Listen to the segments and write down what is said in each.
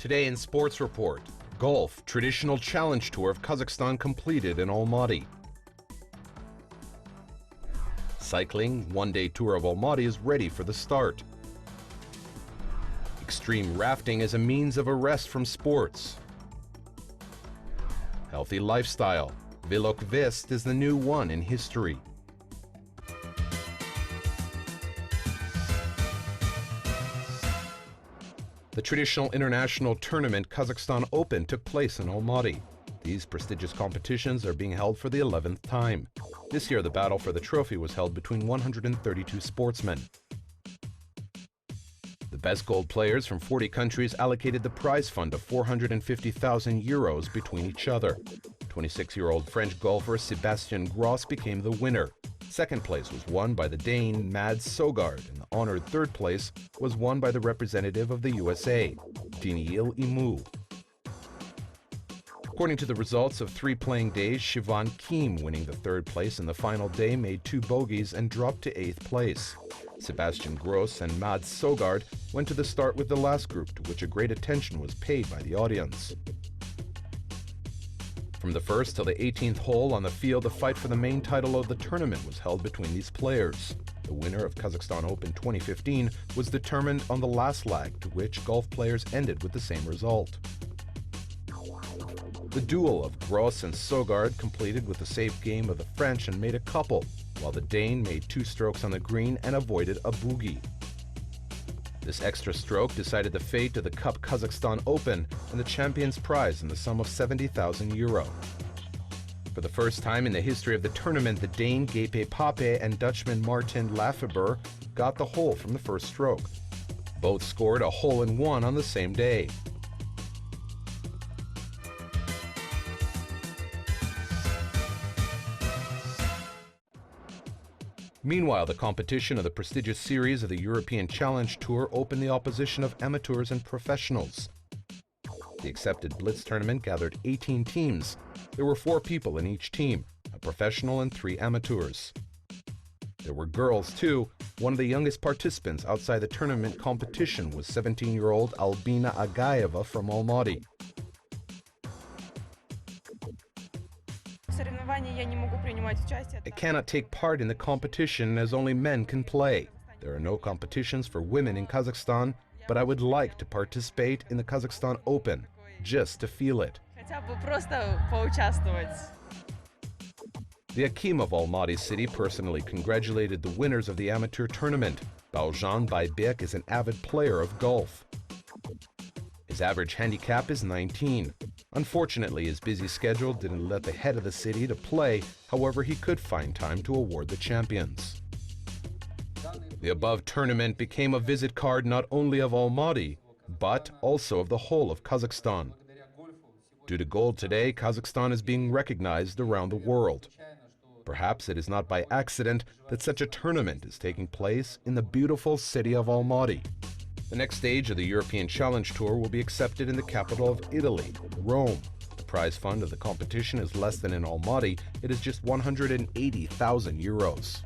Today in Sports Report, golf, traditional challenge tour of Kazakhstan completed in Almaty. Cycling, one-day tour of Almaty is ready for the start. Extreme rafting as a means of a rest from sports. Healthy lifestyle, VeloQuest is the new one in history. The traditional international tournament Kazakhstan Open took place in Almaty. These prestigious competitions are being held for the 11th time. This year, the battle for the trophy was held between 132 sportsmen. The best gold players from 40 countries allocated the prize fund of 450,000 euros between each other. 26-year-old French golfer Sébastien Gros became the winner. Second place was won by the Dane Mads Søgaard, and the honored third place was won by the representative of the USA, Daniil Imu. According to the results of 3 playing days, Sivan Kim, winning the third place in the final day, made 2 bogeys and dropped to 8th place. Sébastien Gros and Mads Søgaard went to the start with the last group, to which a great attention was paid by the audience. From the 1st till the 18th hole on the field, the fight for the main title of the tournament was held between these players. The winner of Kazakhstan Open 2015 was determined on the last leg, to which golf players ended with the same result. The duel of Gros and Søgaard completed with a safe game of the French and made a couple, while the Dane made 2 strokes on the green and avoided a bogey. This extra stroke decided the fate of the Cup Kazakhstan Open and the champion's prize in the sum of 70,000 euro. For the first time in the history of the tournament, the Dane Gepe Pape and Dutchman Martin Lafeber got the hole from the first stroke. Both scored a hole-in-one on the same day. Meanwhile, the competition of the prestigious series of the European Challenge Tour opened the opposition of amateurs and professionals. The accepted Blitz tournament gathered 18 teams. There were 4 people in each team, a professional and 3 amateurs. There were girls too. One of the youngest participants outside the tournament competition was 17-year-old Albina Agayeva from Almaty. I cannot take part in the competition as only men can play. There are no competitions for women in Kazakhstan, but I would like to participate in the Kazakhstan Open, just to feel it. The Akim of Almaty city personally congratulated the winners of the amateur tournament. Baujan Baybek is an avid player of golf. His average handicap is 19. Unfortunately, his busy schedule didn't let the head of the city to play. However, he could find time to award the champions. The above tournament became a visit card not only of Almaty, but also of the whole of Kazakhstan. Due to gold today, Kazakhstan is being recognized around the world. Perhaps it is not by accident that such a tournament is taking place in the beautiful city of Almaty. The next stage of the European Challenge Tour will be accepted in the capital of Italy, Rome. The prize fund of the competition is less than in Almaty. It is just 180,000 euros.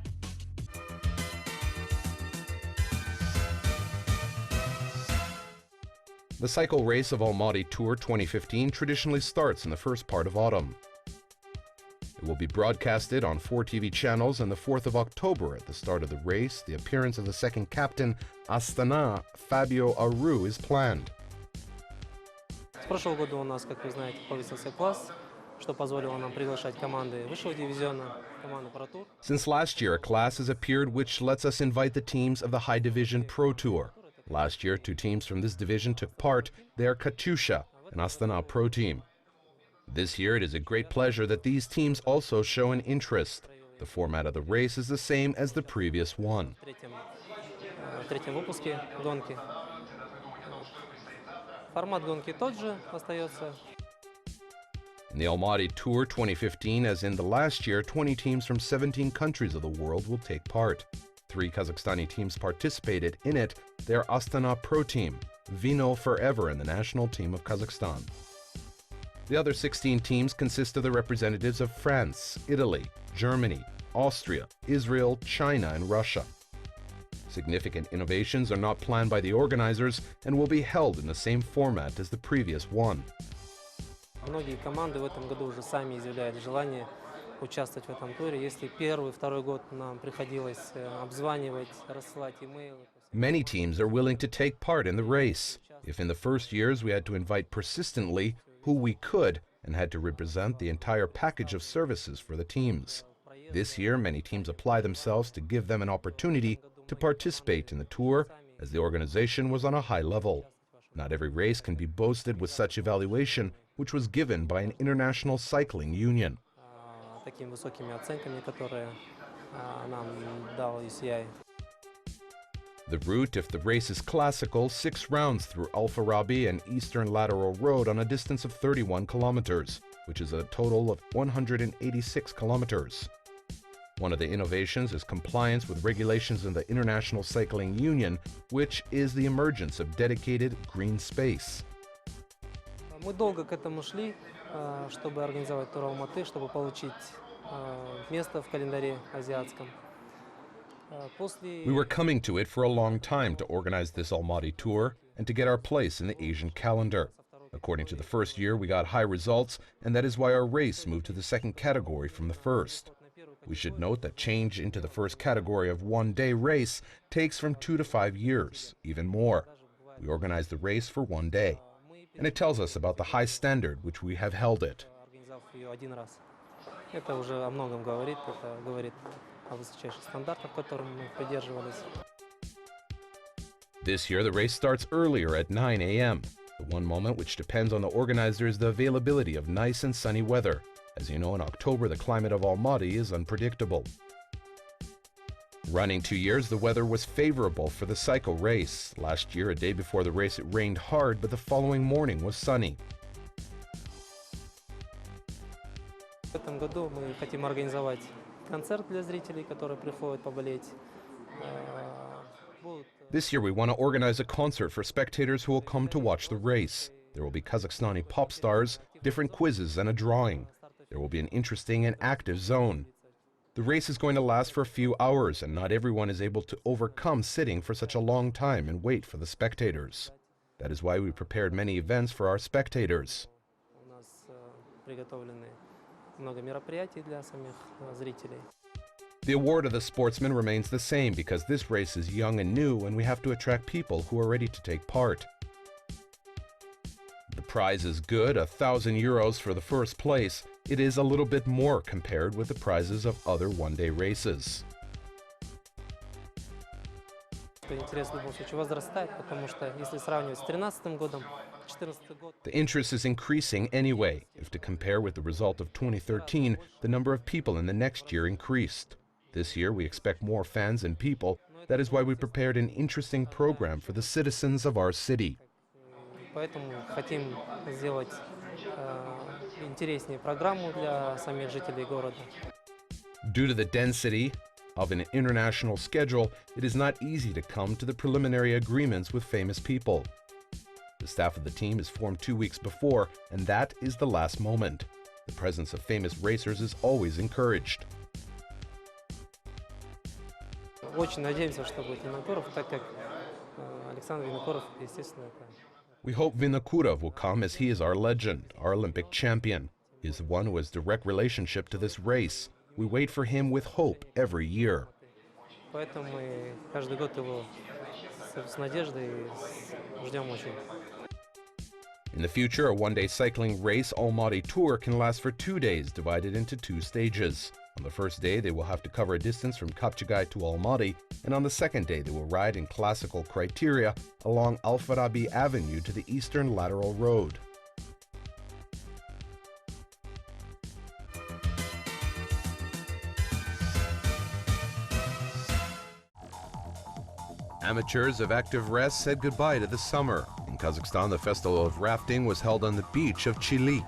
The cycle race of Almaty Tour 2015 traditionally starts in the first part of autumn. It will be broadcasted on 4 TV channels, and the 4th of October, at the start of the race, the appearance of the second captain, Astana, Fabio Aru, is planned. С прошлого года у нас, как вы знаете, повысился класс, что позволило нам приглашать команды высшего дивизиона, команды Pro Tour. Since last year, a class has appeared which lets us invite the teams of the High Division Pro Tour. Last year, 2 teams from this division took part. They are Katyusha and Astana Pro Team. This year, it is a great pleasure that these teams also show an interest. The format of the race is the same as the previous one. Третьем выпуске гонки. Формат гонки тот же остается. In the Almaty Tour 2015, as in the last year, 20 teams from 17 countries of the world will take part. 3 Kazakhstani teams participated in it. They are Astana Pro Team, Vino Forever, and the national team of Kazakhstan. The other 16 teams consist of the representatives of France, Italy, Germany, Austria, Israel, China, and Russia. Significant innovations are not planned by the organizers and will be held in the same format as the previous one. Многие команды в этом году уже сами изъявляют желание участвовать в этом туре. Если первый, второй год нам приходилось обзванивать, рассылать имейлы. Many teams are willing to take part in the race. If in the first years we had to invite persistently who we could and had to represent the entire package of services for the teams. This year, many teams apply themselves to give them an opportunity to participate in the tour, as the organization was on a high level. Not every race can be boasted with such evaluation, which was given by an international cycling union. Такими высокими оценками, которые нам дал UCI. The route, if the race is classical, 6 rounds through Al-Farabi and Eastern Lateral Road on a distance of 31 kilometers, which is a total of 186 kilometers. One of the innovations is compliance with regulations in the International Cycling Union, which is the emergence of dedicated green space. Мы долго к этому шли, чтобы организовать тур Алматы, чтобы получить место в календаре азиатском. We were coming to it for a long time to organize this Almaty tour and to get our place in the Asian calendar. According to the first year, we got high results, and that is why our race moved to the second category from the first. We should note that change into the first category of one-day race takes from 2 to 5 years, even more. We organized the race for one day, and it tells us about the high standard which we have held it. Это уже о многом говорит, это говорит о высочайших стандартах, которым мы придерживались. This year, the race starts earlier at 9 a.m. The one moment which depends on the organizer is the availability of nice and sunny weather. As you know, in October, the climate of Almaty is unpredictable. Running 2 years, the weather was favorable for the cycle race. Last year, a day before the race, it rained hard, but the following morning was sunny. В этом году мы хотим организовать концерт для зрителей, которые приходят поболеть. This year we want to organize a concert for spectators who will come to watch the race. There will be Kazakhstani pop stars, different quizzes, and a drawing. There will be an interesting and active zone. The race is going to last for a few hours, and not everyone is able to overcome sitting for such a long time and wait for the spectators. That is why we prepared many events for our spectators. Много мероприятий для самих зрителей. The award of the sportsman remains the same because this race is young and new and we have to attract people who are ready to take part. The prize is good, €1,000 for the first place. It is a little bit more compared with the prizes of other one-day races. Интерес в любом случае возрастает, потому что если сравнивать с 2013 годом, 2014 год. The interest is increasing anyway. If to compare with the result of 2013, the number of people in the next year increased. This year we expect more fans and people. That is why we prepared an interesting program for the citizens of our city. Поэтому хотим сделать интереснее программу для самих жителей города. Due to the density of an international schedule, it is not easy to come to the preliminary agreements with famous people. The staff of the team is formed 2 weeks before, and that is the last moment. The presence of famous racers is always encouraged. Очень надеемся, что будет Винокуров, так как Александр Винокуров, естественно, это. We hope Vinokurov will come as he is our legend, our Olympic champion. He is the one who has direct relationship to this race. We wait for him with hope every year. Поэтому мы каждый год его с надеждой ждем очень. In the future, a one-day cycling race Almaty Tour can last for 2 days, divided into 2 stages. On the first day, they will have to cover a distance from Kapchagay to Almaty, and on the second day, they will ride in classical criteria along Al-Farabi Avenue to the Eastern Lateral Road. Amateurs of active rest said goodbye to the summer. In Kazakhstan, the festival of rafting was held on the beach of Joly.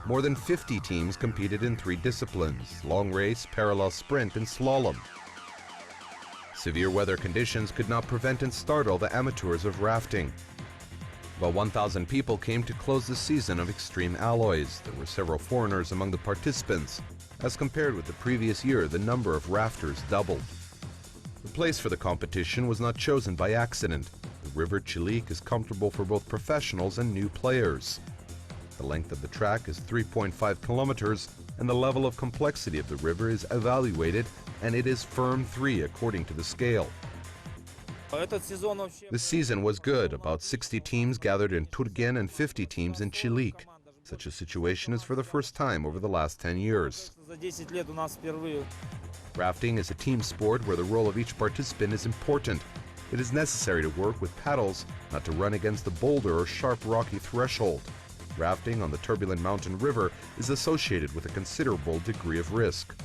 More than 50 teams competed in 3 disciplines: long race, parallel sprint, and slalom. Severe weather conditions could not prevent and startle the amateurs of rafting. About 1,000 people came to close the season of extreme alloys. There were several foreigners among the participants. As compared with the previous year, the number of rafters doubled. The place for the competition was not chosen by accident. The river Jibek is comfortable for both professionals and new players. The length of the track is 3.5 kilometers, and the level of complexity of the river is evaluated, and it is firm 3 according to the scale. The season was good. About 60 teams gathered in Turgen and 50 teams in Jibek. Such a situation is for the first time over the last 10 years. Rafting is a team sport where the role of each participant is important. It is necessary to work with paddles, not to run against the boulder or sharp rocky threshold. Rafting on the turbulent mountain river is associated with a considerable degree of risk.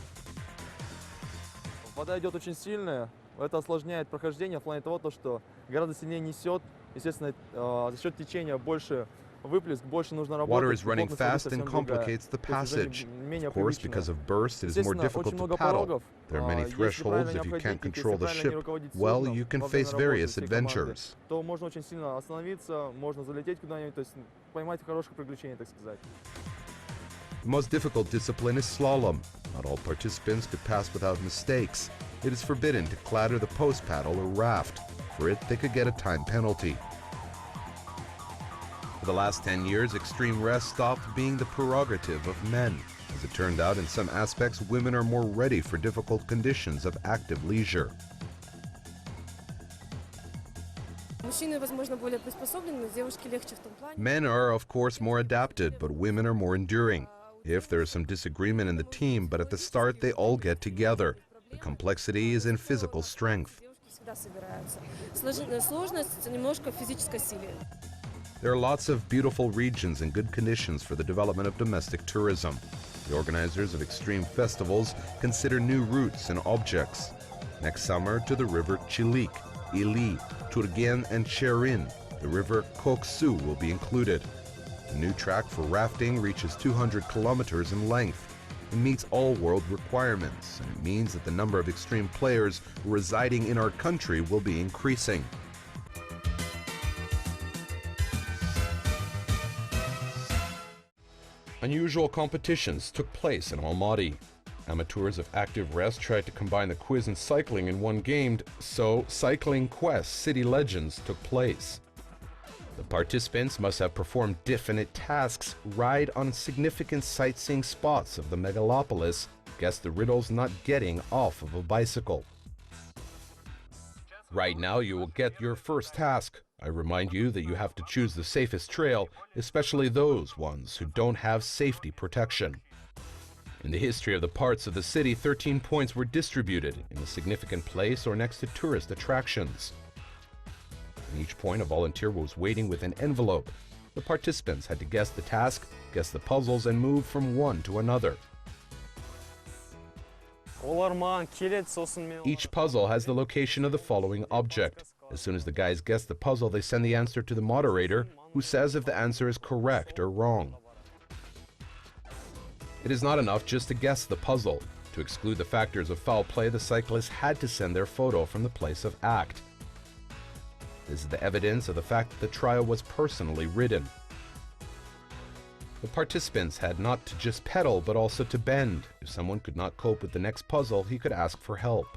Вода идет очень сильная, это осложняет прохождение в плане того, что гораздо сильнее несет, естественно, за счет течения больше выплеск, больше нужно работать. Water is running fast and complicates the passage. Of course, because of burst, it is more difficult to paddle. There are many thresholds. If you can't control the ship well, you can face various adventures. То можно очень сильно остановиться, можно залететь куда-нибудь, то есть поймать хорошее приключение, так сказать. The most difficult discipline is slalom. Not all participants could pass without mistakes. It is forbidden to clatter the post paddle or raft. For it, they could get a time penalty. For the last 10 years, extreme rest stopped being the prerogative of men. As it turned out, in some aspects, women are more ready for difficult conditions of active leisure. Men are, of course, more adapted, but women are more enduring. If there is some disagreement in the team, but at the start they all get together. The complexity is in physical strength. There are lots of beautiful regions and good conditions for the development of domestic tourism. The organizers of extreme festivals consider new routes and objects. Next summer to the river Jibek, Ili, Turgen and Cherin, the river Koksu will be included. The new track for rafting reaches 200 kilometers in length. It meets all world requirements, and it means that the number of extreme players residing in our country will be increasing. Unusual competitions took place in Almaty. Amateurs of active rest tried to combine the quiz and cycling in one game, so Cycling Quest City Legends took place. The participants must have performed definite tasks, ride on significant sightseeing spots of the megalopolis, guess the riddles not getting off of a bicycle. Right now you will get your first task. I remind you that you have to choose the safest trail, especially those ones who don't have safety protection. In the history of the parts of the city, 13 points were distributed in a significant place or next to tourist attractions. In each point, a volunteer was waiting with an envelope. The participants had to guess the task, guess the puzzles, and move from one to another. Each puzzle has the location of the following object. As soon as the guys guess the puzzle, they send the answer to the moderator, who says if the answer is correct or wrong. It is not enough just to guess the puzzle. To exclude the factors of foul play, the cyclists had to send their photo from the place of act. This is the evidence of the fact that the trial was personally ridden. The participants had not to just pedal, but also to bend. If someone could not cope with the next puzzle, he could ask for help.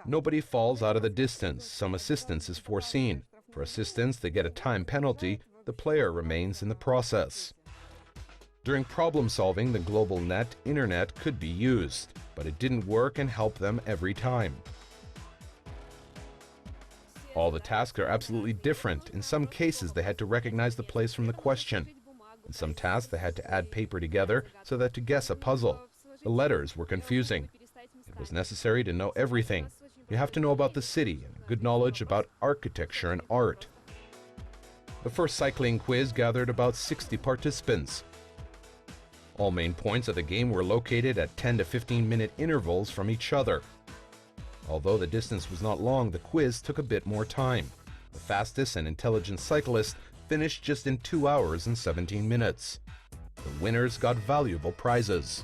Nobody falls out of the distance. Some assistance is foreseen. For assistance, they get a time penalty. The player remains in the process. During problem solving, the global internet could be used, but it didn't work and help them every time. All the tasks are absolutely different. In some cases, they had to recognize the place from the question. In some tasks, they had to add paper together so that to guess a puzzle. The letters were confusing. It was necessary to know everything. You have to know about the city and good knowledge about architecture and art. The first cycling quiz gathered about 60 participants. All main points of the game were located at 10 to 15-minute intervals from each other. Although the distance was not long, the quiz took a bit more time. The fastest and intelligent cyclist finished just in 2 hours and 17 minutes. The winners got valuable prizes.